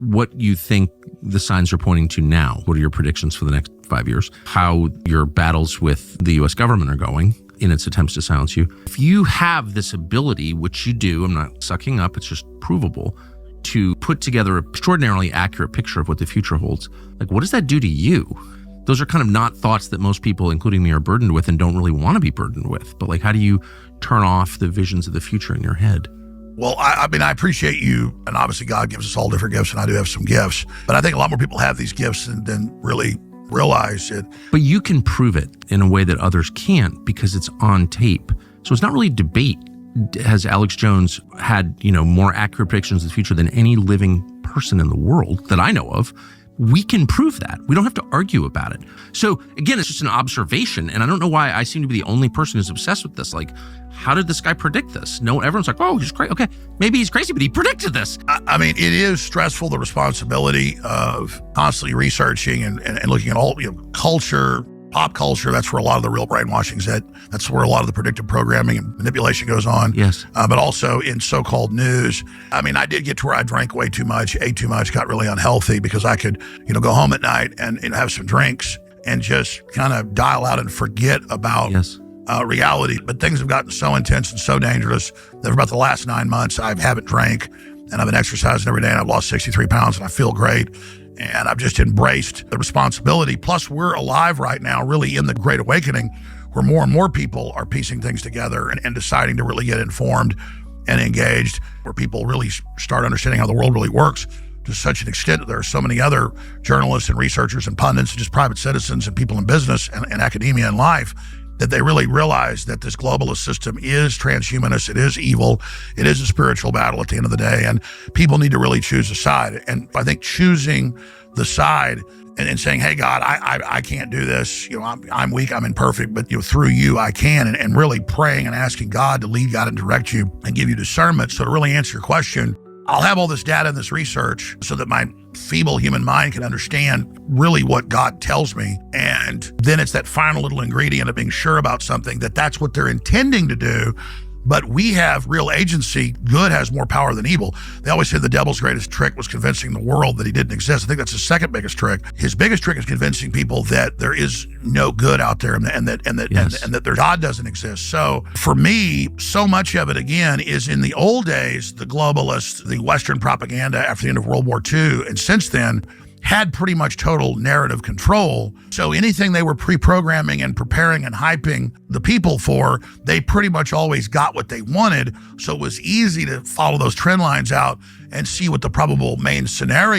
what you think the signs are pointing to now. What are your predictions for the next 5 years? How your battles with the U.S. government are going in its attempts to silence you. If you have this ability, which you do, I'm not sucking up, it's just provable, to put together an extraordinarily accurate picture of what the future holds, like, what does that do to you? Those are kind of not thoughts that most people, including me, are burdened with and don't really want to be burdened with. But like, how do you turn off the visions of the future in your head? Well, I mean, I appreciate you, and obviously God gives us all different gifts, and I do have some gifts, but I think a lot more people have these gifts than really realize it. But you can prove it in a way that others can't because it's on tape. So it's not really debate. Has Alex Jones had, more accurate predictions of the future than any living person in the world that I know of? We can prove that. We don't have to argue about it. So again, it's just an observation. And I don't know why I seem to be the only person who's obsessed with this. Like, how did this guy predict this? No, everyone's like, oh, he's crazy. Okay, maybe he's crazy, but he predicted this. I mean, it is stressful, the responsibility of constantly researching and looking at all, culture, pop culture. That's where a lot of the real brainwashing's at. That's where a lot of the predictive programming and manipulation goes on. Yes. But also in so-called news. I mean, I did get to where I drank way too much, ate too much, got really unhealthy because I could, go home at night and have some drinks and just kind of dial out and forget about reality. But things have gotten so intense and so dangerous that for about the last 9 months, I haven't drank and I've been exercising every day and I've lost 63 pounds and I feel great. And I've just embraced the responsibility. Plus, we're alive right now, really in the Great Awakening, where more and more people are piecing things together and deciding to really get informed and engaged, where people really start understanding how the world really works to such an extent that there are so many other journalists and researchers and pundits and just private citizens and people in business and academia and life that they really realize that this globalist system is transhumanist, it is evil, it is a spiritual battle at the end of the day, and people need to really choose a side. And I think choosing the side and saying, hey, God, I can't do this, I'm weak, I'm imperfect, but through you I can, and really praying and asking God to lead, God, and direct you and give you discernment. So to really answer your question, I'll have all this data and this research so that my feeble human mind can understand really what God tells me. And then it's that final little ingredient of being sure about something, that's what they're intending to do. But we have real agency. Good has more power than evil. They always say the devil's greatest trick was convincing the world that he didn't exist. I think that's his second biggest trick. His biggest trick is convincing people that there is no good out there and that their God doesn't exist. So for me, so much of it, again, is in the old days, the globalists, the Western propaganda after the end of World War II, and since then, had pretty much total narrative control. So anything they were pre-programming and preparing and hyping the people for, they pretty much always got what they wanted. So it was easy to follow those trend lines out and see what the probable main scenario